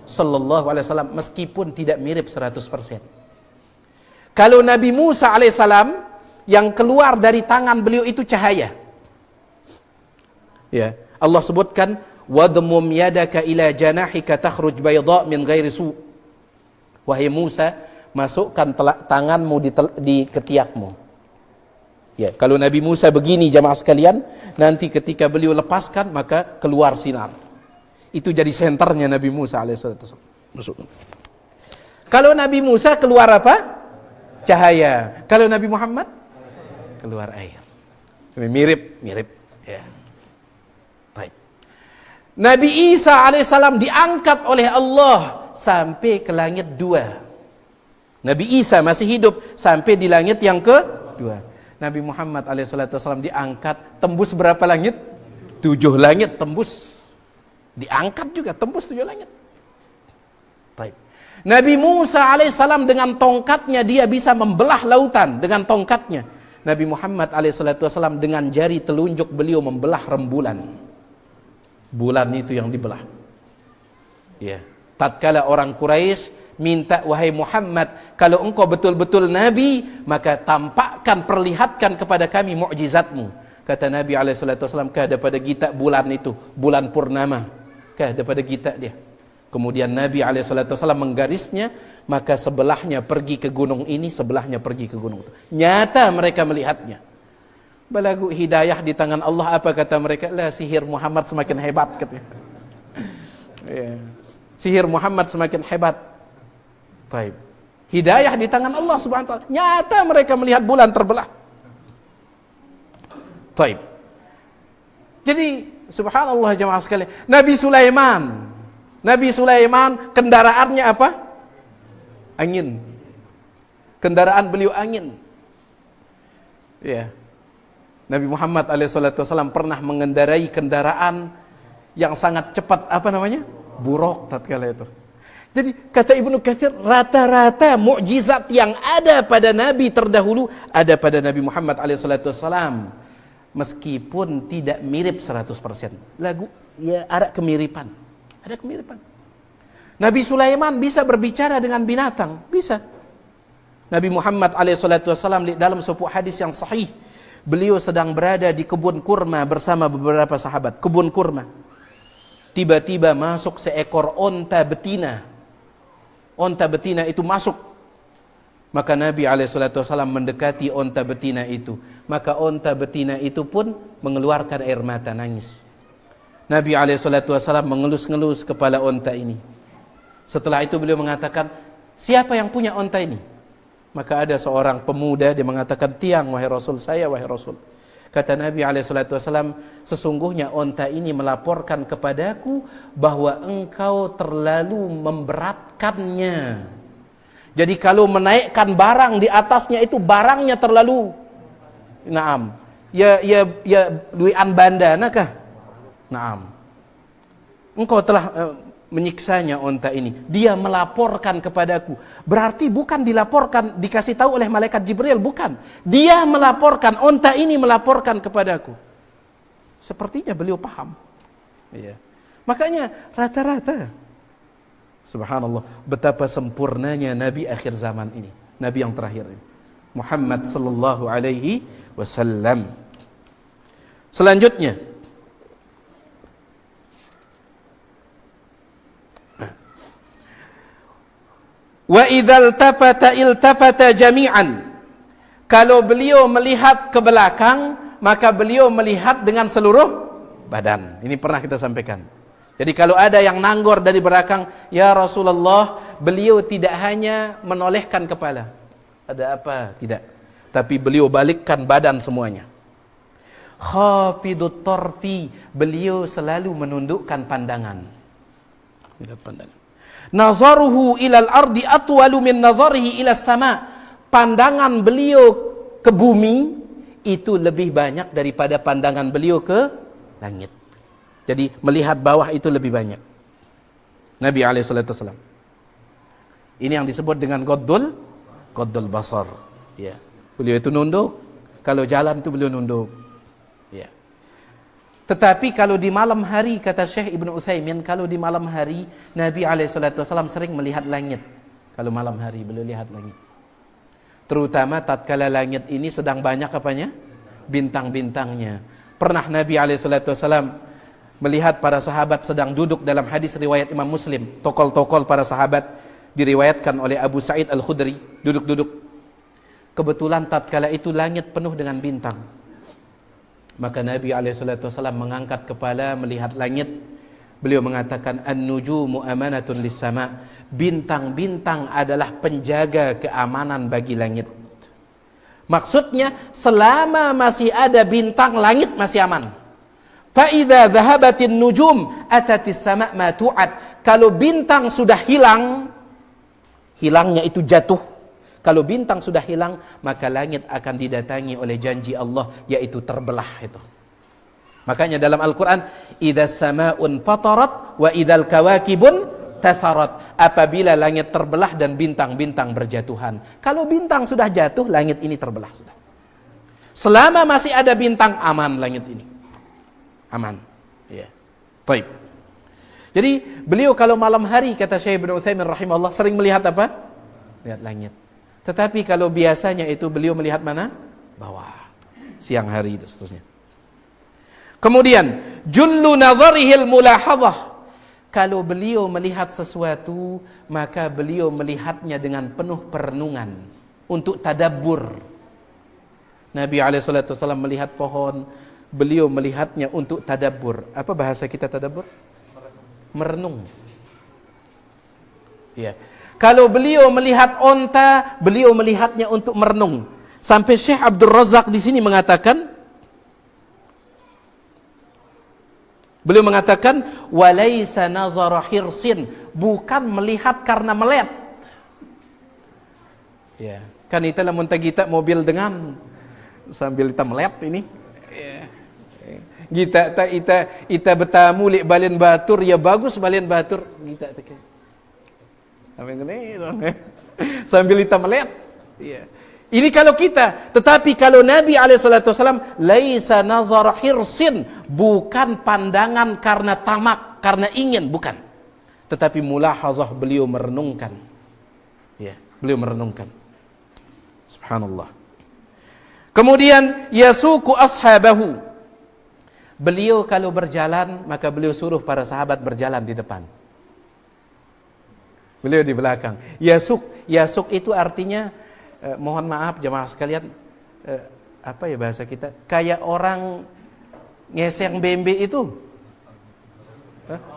sallallahu alaihi wasallam, meskipun tidak mirip 100%. Kalau Nabi Musa alaihissalam, yang keluar dari tangan beliau itu cahaya. Ya, Allah sebutkan wadmum yadaka ila janahika takhruj bayda min ghairi su. Wahai Musa, masukkan tanganmu di ketiakmu. Ya, kalau Nabi Musa begini jamaah sekalian, nanti ketika beliau lepaskan maka keluar sinar. Itu jadi senternya Nabi Musa alaihissalam. Masuk. Kalau Nabi Musa keluar apa? Cahaya. Kalau Nabi Muhammad keluar air. Mirip ya. Baik. Nabi Isa alaihissalam diangkat oleh Allah sampai ke langit 2. Nabi Isa masih hidup sampai di langit yang ke-2. Nabi Muhammad alaihissalam diangkat tembus berapa langit? 7 langit tembus. Diangkat juga tembus 7 langit. Baik. Nabi Musa alaihissalam dengan tongkatnya dia bisa membelah lautan dengan tongkatnya. Nabi Muhammad alaihissalam dengan jari telunjuk beliau membelah rembulan. Bulan itu yang dibelah. Ya. Tatkala orang Quraisy minta, wahai Muhammad, kalau engkau betul-betul Nabi, maka tampakkan, perlihatkan kepada kami mukjizatmu. Kata Nabi alaihissalam, kepada kita bulan itu, bulan purnama, kepada kita dia. Kemudian Nabi alaihissalam menggarisnya, maka sebelahnya pergi ke gunung ini, sebelahnya pergi ke gunung itu. Nyata mereka melihatnya. Balagu hidayah di tangan Allah, apa kata mereka? Lah, sihir Muhammad semakin hebat katanya. Ya. Sihir Muhammad semakin hebat. Taib. Hidayah di tangan Allah Subhanahu wa taala. Nyata mereka melihat bulan terbelah. Taib. Jadi subhanallah jemaah sekalian, Nabi Sulaiman kendaraannya apa? Angin. Kendaraan beliau angin. Ya. Nabi Muhammad alaihissalam pernah mengendarai kendaraan yang sangat cepat, apa namanya? Buruk tatkala itu. Jadi kata Ibnu Katsir, rata-rata mukjizat yang ada pada nabi terdahulu ada pada Nabi Muhammad alaihissalam, meskipun tidak mirip 100%. Lagu ya ada kemiripan. Ada kemiripan. Nabi Sulaiman bisa berbicara dengan binatang, bisa. Nabi Muhammad SAW dalam sebuah hadis yang sahih, beliau sedang berada di kebun kurma bersama beberapa sahabat. Kebun kurma. Tiba-tiba masuk seekor onta betina. Onta betina itu masuk. Maka Nabi SAW mendekati onta betina itu. Maka onta betina itu pun mengeluarkan air mata, nangis. Nabi SAW mengelus-ngelus kepala onta ini. Setelah itu beliau mengatakan, siapa yang punya onta ini? Maka ada seorang pemuda, dia mengatakan, tiang wahai Rasul, saya wahai Rasul. Kata Nabi SAW, sesungguhnya onta ini melaporkan kepadaku bahwa engkau terlalu memberatkannya. Jadi kalau menaikkan barang di atasnya itu barangnya terlalu, naam, ya duian bandana kah? Naam. Engkau telah menyiksanya onta ini. Dia melaporkan kepadaku. Berarti bukan dilaporkan, dikasih tahu oleh malaikat Jibril, bukan. Dia melaporkan, onta ini melaporkan kepadaku. Sepertinya beliau paham. Iya. Makanya rata-rata, subhanallah, betapa sempurnanya Nabi akhir zaman ini. Nabi yang terakhir ini. Muhammad sallallahu alaihi wasallam. Selanjutnya, wa idzal tafata iltafata jami'an. Kalau beliau melihat ke belakang, maka beliau melihat dengan seluruh badan. Ini pernah kita sampaikan. Jadi kalau ada yang nanggor dari belakang, ya Rasulullah, beliau tidak hanya menolehkan kepala. Ada apa? Tidak. Tapi beliau balikkan badan semuanya. Khafidut tarfi, beliau selalu menundukkan pandangan. Nazaruhu ilal ardi atwalu min nazarihi ilas sama. Pandangan beliau ke bumi itu lebih banyak daripada pandangan beliau ke langit. Jadi melihat bawah itu lebih banyak. Nabi SAW. Ini yang disebut dengan Ghaddul basar. Ya. Beliau itu nunduk. Kalau jalan itu beliau nunduk. Ya. Tetapi kalau di malam hari, kata Syekh Ibn Utsaimin, kalau di malam hari Nabi SAW sering melihat langit. Kalau malam hari beliau lihat langit. Terutama tatkala langit ini sedang banyak apanya? Bintang-bintangnya. Pernah Nabi SAW melihat para sahabat sedang duduk dalam hadis riwayat Imam Muslim. Tokol-tokol para sahabat diriwayatkan oleh Abu Sa'id Al-Khudri. Duduk-duduk. Kebetulan tatkala itu langit penuh dengan bintang. Maka Nabi SAW mengangkat kepala melihat langit. Beliau mengatakan, An-nujumu amanatun lis-sama. Bintang-bintang adalah penjaga keamanan bagi langit. Maksudnya, selama masih ada bintang, langit masih aman. Fa'idha dhahabatin nujum atatis sama' ma tu'ad. Kalau bintang sudah hilang, hilangnya itu jatuh. Kalau bintang sudah hilang, maka langit akan didatangi oleh janji Allah, yaitu terbelah itu. Makanya dalam Al-Quran, idzas sama'un fatarat wa idzal kawakibun tatharat. Apabila langit terbelah dan bintang-bintang berjatuhan. Kalau bintang sudah jatuh, langit ini terbelah sudah. Selama masih ada bintang, aman langit ini. Aman. Ya. Baik. Jadi beliau kalau malam hari, kata Syekh Ibn Utsaimin rahimahullah, sering melihat apa? Lihat langit. Tetapi kalau biasanya itu beliau melihat mana? Bawah. Siang hari itu seterusnya. Kemudian, jullu nadharihil mulahadhah. Kalau beliau melihat sesuatu, maka beliau melihatnya dengan penuh perenungan untuk tadabbur. Nabi SAW melihat pohon, beliau melihatnya untuk tadabbur. Apa bahasa kita tadabbur? Merenung. Ya. Kalau beliau melihat onta, beliau melihatnya untuk merenung. Sampai Syekh Abdul Razak di sini mengatakan, beliau mengatakan, walaisa nazara hirsin, bukan melihat karena melet. Ya, kan kita lamun kita mobil dengan sambil kita melet ini. Ya. Kita bertamu li balen batur, ya bagus balen batur. Kita sambil kita melet. Ya. Ini kalau kita, tetapi kalau Nabi SAW, laisa nazar hirsin, bukan pandangan karena tamak, karena ingin, bukan. Tetapi mulahazah, beliau merenungkan. Ya, beliau merenungkan. Subhanallah. Kemudian yasuku ashabahu. Beliau kalau berjalan, maka beliau suruh para sahabat berjalan di depan. Beliau di belakang. Yasuk itu artinya mohon maaf jemaah sekalian, apa ya bahasa kita? Kayak orang ngeseng bembe itu.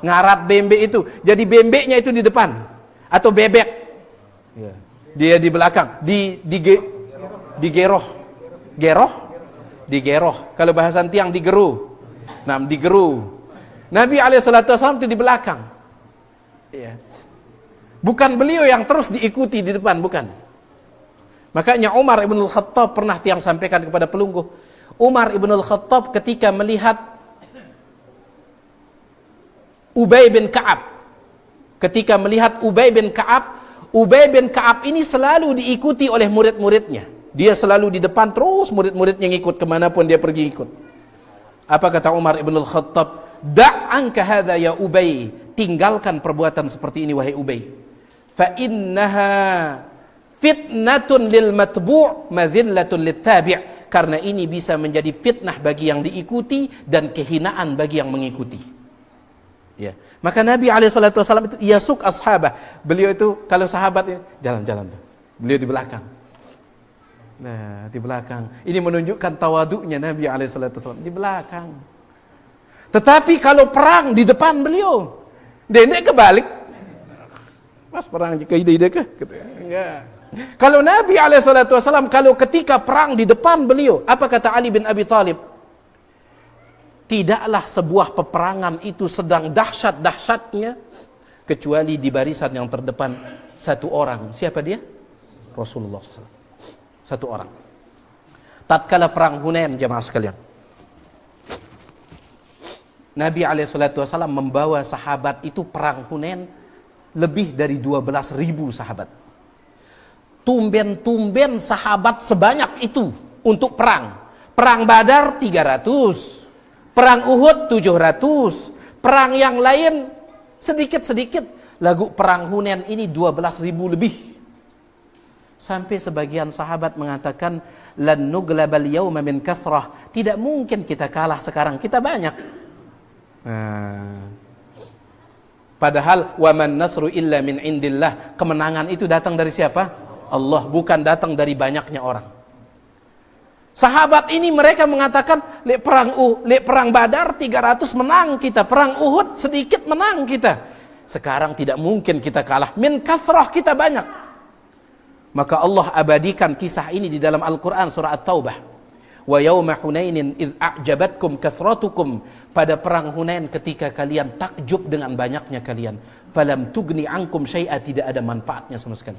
Ngarat bembe itu. Jadi bembeknya itu di depan atau bebek. Ya. Dia di belakang, digeroh. Kalau bahasa tiang digeru. Nah, digeru. Nabi alaihissalam itu di belakang. Ya. Bukan beliau yang terus diikuti di depan, bukan. Makanya Umar ibn al-Khattab pernah tiang sampaikan kepada pelungguh. Umar ibn al-Khattab ketika melihat Ubay bin Ka'ab. Ketika melihat Ubay bin Ka'ab ini selalu diikuti oleh murid-muridnya. Dia selalu di depan, terus murid-muridnya ngikut kemanapun dia pergi ikut. Apa kata Umar ibn al-Khattab? Da'anka hadha ya Ubay. Tinggalkan perbuatan seperti ini wahai Ubay. Fa innaha fitnatun lil matbu' madhillatun lit tabi'. Karena ini bisa menjadi fitnah bagi yang diikuti dan kehinaan bagi yang mengikuti. Ya. Maka Nabi alaihissalam itu yasuk ashabah. Beliau itu kalau sahabat jalan-jalan tuh. Beliau di belakang. Nah, di belakang. Ini menunjukkan tawaduknya Nabi alaihissalam di belakang. Tetapi kalau perang di depan beliau, dendek kebalik. Mas perang jika ide-ide kah? Enggak. Kalau Nabi alaihissalam kalau ketika perang di depan beliau, apa kata Ali bin Abi Thalib? Tidaklah sebuah peperangan itu sedang dahsyat-dahsyatnya kecuali di barisan yang terdepan satu orang. Siapa dia? Rasulullah SAW. Satu orang. Tatkala perang Hunain, jemaah sekalian, Nabi SAW membawa sahabat itu perang Hunain lebih dari 12.000 sahabat. Tumben-tumben sahabat sebanyak itu untuk perang. Perang Badar 300, perang Uhud 700, perang yang lain sedikit-sedikit. Lagu perang Hunain ini 12.000 lebih. Sampai sebagian sahabat mengatakan lan nuglabal yauma min kathrah. Tidak mungkin kita kalah sekarang, kita banyak. Padahal waman nasru illa min indillah. Kemenangan itu datang dari siapa? Allah, bukan datang dari banyaknya orang. Sahabat ini mereka mengatakan lek perang Badar 300 menang kita, perang Uhud sedikit menang kita. Sekarang tidak mungkin kita kalah, min kathrah kita banyak. Maka Allah abadikan kisah ini di dalam Al-Quran surah At-Taubah. Wa yawma Hunainin idh a'jabatkum kathratukum. Pada perang Hunain ketika kalian takjub dengan banyaknya kalian. Falam tugni ankum syai'a. Tidak ada manfaatnya sama sekali.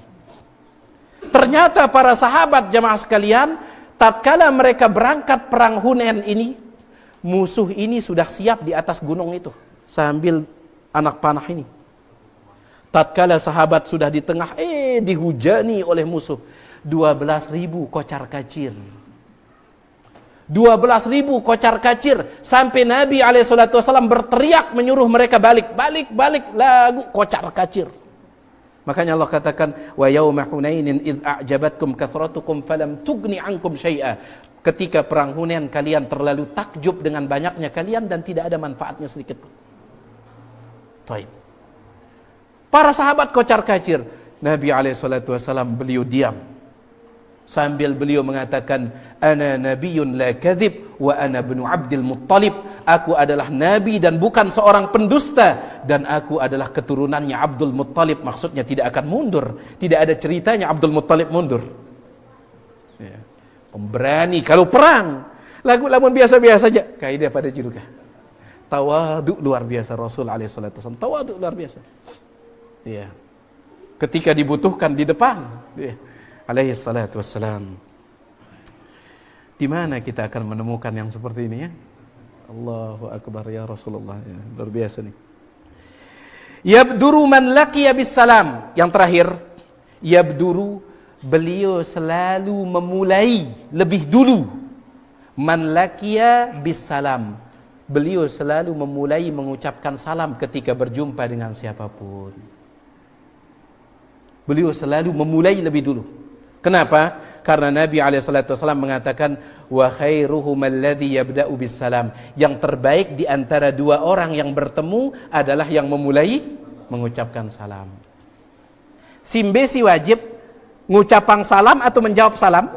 Ternyata para sahabat jemaah sekalian, tatkala mereka berangkat perang Hunain ini, musuh ini sudah siap di atas gunung itu sambil anak panah ini. Tatkala sahabat sudah di tengah, dihujani oleh musuh. 12.000 kocar-kacir. 12.000 kocar-kacir. Sampai Nabi alaihissalam berteriak menyuruh mereka balik. Balik, lagu kocar-kacir. Makanya Allah katakan, wa yawma Hunainin idh a'jabatkum kathratukum falam tugni ankum syai'a. Ketika perang Hunain kalian terlalu takjub dengan banyaknya kalian dan tidak ada manfaatnya sedikit pun. Taib. Para sahabat kocar-kacir. Nabi alaihissalam beliau diam. Sambil beliau mengatakan, ana nabiyyun la kadhib wa ana ibnu Abdul Muttalib. Aku adalah nabi dan bukan seorang pendusta. Dan aku adalah keturunannya Abdul Muttalib. Maksudnya tidak akan mundur. Tidak ada ceritanya Abdul Muttalib mundur. Ya. Pemberani kalau perang. Lagu-lagu biasa-biasa saja. Kaidah pada judulnya. Tawaduk luar biasa Rasul alaihissalam. Tawaduk luar biasa. Ya. Ketika dibutuhkan di depan, ya. Alaihi salatu wassalam. Di mana kita akan menemukan yang seperti ini ya? Allahu akbar ya Rasulullah ya. Luar biasa nih. Yabduru man laqiya bis salam. Yang terakhir, yabduru, beliau selalu memulai lebih dulu. Man laqiya bis salam. Beliau selalu memulai mengucapkan salam ketika berjumpa dengan siapapun. Beliau selalu memulai lebih dulu. Kenapa? Karena Nabi SAW mengatakan, wa khairuhum alladhi yabda'u bis salam. Yang terbaik di antara dua orang yang bertemu adalah yang memulai mengucapkan salam. Simbesi wajib ngucapang salam atau menjawab salam?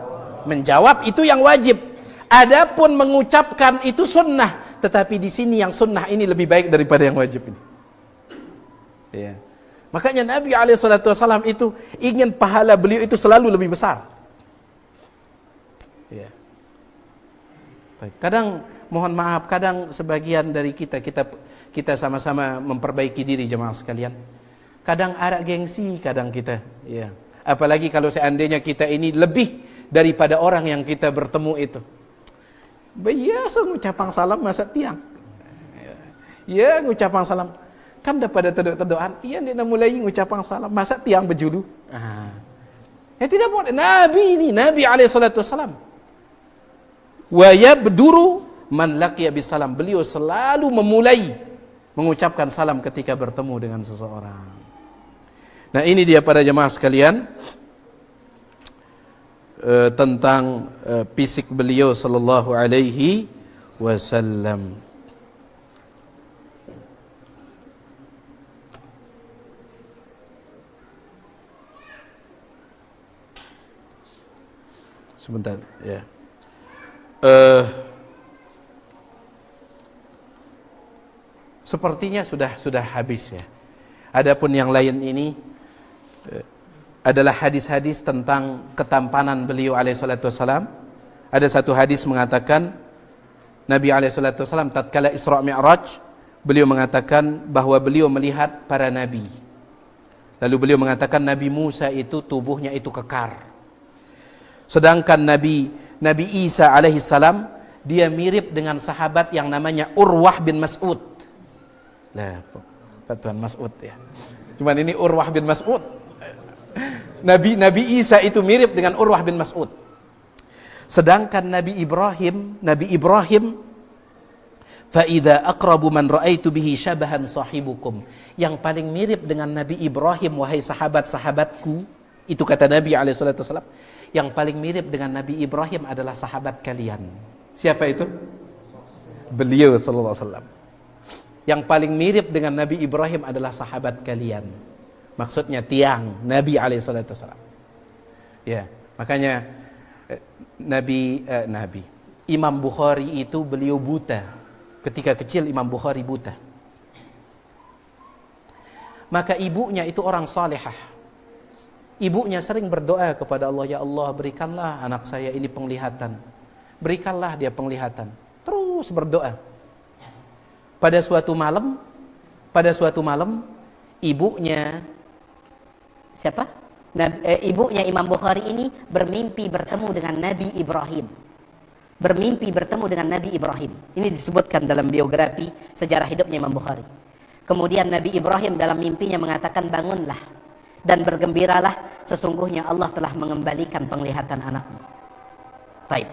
Menjawab itu yang wajib. Adapun mengucapkan itu sunnah, tetapi di sini yang sunnah ini lebih baik daripada yang wajib ini. Ya. Makanya Nabi SAW itu ingin pahala beliau itu selalu lebih besar. Ya. Kadang mohon maaf, kadang sebagian dari kita sama-sama memperbaiki diri jemaah sekalian. Kadang arak gengsi, kadang kita. Ya. Apalagi kalau seandainya kita ini lebih daripada orang yang kita bertemu itu. Biasa ngucapang salam masa tiang. Ya ngucapang salam. Kan dah pada tedok-tedokan, iya dia mulai ngucapang salam, masa tiang berjulu. Ya tidak boleh. Nabi SAW. Wa yabduru man laqiya bisalam. Beliau selalu memulai mengucapkan salam ketika bertemu dengan seseorang. Nah, ini dia para jemaah sekalian tentang fisik beliau sallallahu alaihi wasallam. Sebentar, ya. Sepertinya sudah habis ya. Adapun yang lain ini adalah hadis-hadis tentang ketampanan beliau alaihissalatu wassalam. Ada satu hadis mengatakan Nabi alaihissalatu wassalam tatkala Isra Mi'raj, beliau mengatakan bahwa beliau melihat para nabi. Lalu beliau mengatakan Nabi Musa itu tubuhnya itu kekar. Sedangkan Nabi Isa alaihissalam dia mirip dengan sahabat yang namanya Urwah bin Mas'ud. Lah, Tuan Mas'ud ya. Cuman ini Urwah bin Mas'ud. Nabi Isa itu mirip dengan Urwah bin Mas'ud. Sedangkan Nabi Ibrahim fa idza aqrabu man ra'aitu bihi syabahan sahibukum. Yang paling mirip dengan Nabi Ibrahim wahai sahabat-sahabatku, itu kata Nabi alaihi salatu wasallam. Yang paling mirip dengan Nabi Ibrahim adalah sahabat kalian. Siapa itu? Beliau sallallahu alaihi wasallam. Yang paling mirip dengan Nabi Ibrahim adalah sahabat kalian. Maksudnya tiang Nabi alaihi salatu wasallam. Ya, makanya Imam Bukhari itu beliau buta. Ketika kecil Imam Bukhari buta. Maka ibunya itu orang salihah. Ibunya sering berdoa kepada Allah, ya Allah berikanlah anak saya ini penglihatan. Berikanlah dia penglihatan. Terus berdoa. Pada suatu malam ibunya siapa? Ibunya Imam Bukhari ini bermimpi bertemu dengan Nabi Ibrahim. Bermimpi bertemu dengan Nabi Ibrahim. Ini disebutkan dalam biografi sejarah hidupnya Imam Bukhari. Kemudian Nabi Ibrahim dalam mimpinya mengatakan, bangunlah dan bergembiralah, sesungguhnya Allah telah mengembalikan penglihatan anakmu. Taib.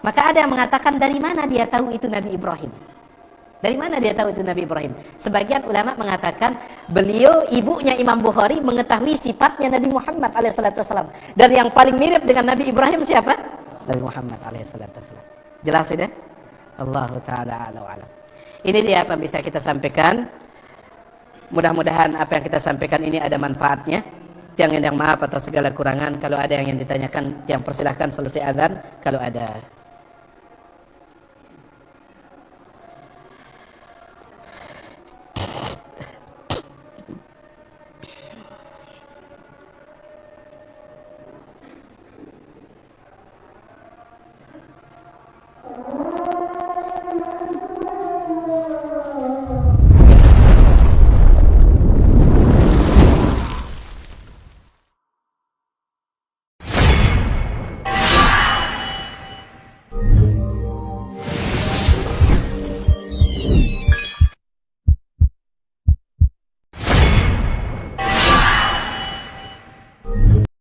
Maka ada yang mengatakan, dari mana dia tahu itu Nabi Ibrahim? Dari mana dia tahu itu Nabi Ibrahim? Sebagian ulama mengatakan beliau, ibunya Imam Bukhari, mengetahui sifatnya Nabi Muhammad alaihissalam. Dan yang paling mirip dengan Nabi Ibrahim siapa? Nabi Muhammad alaihissalam. Jelas ini? Allah Ta'ala a'lam wa a'lam. Ini dia apa yang bisa kita sampaikan. Mudah-mudahan apa yang kita sampaikan ini ada manfaatnya. Yang maaf atas segala kurangan. Kalau ada yang ditanyakan, yang persilahkan selesai azan. Kalau ada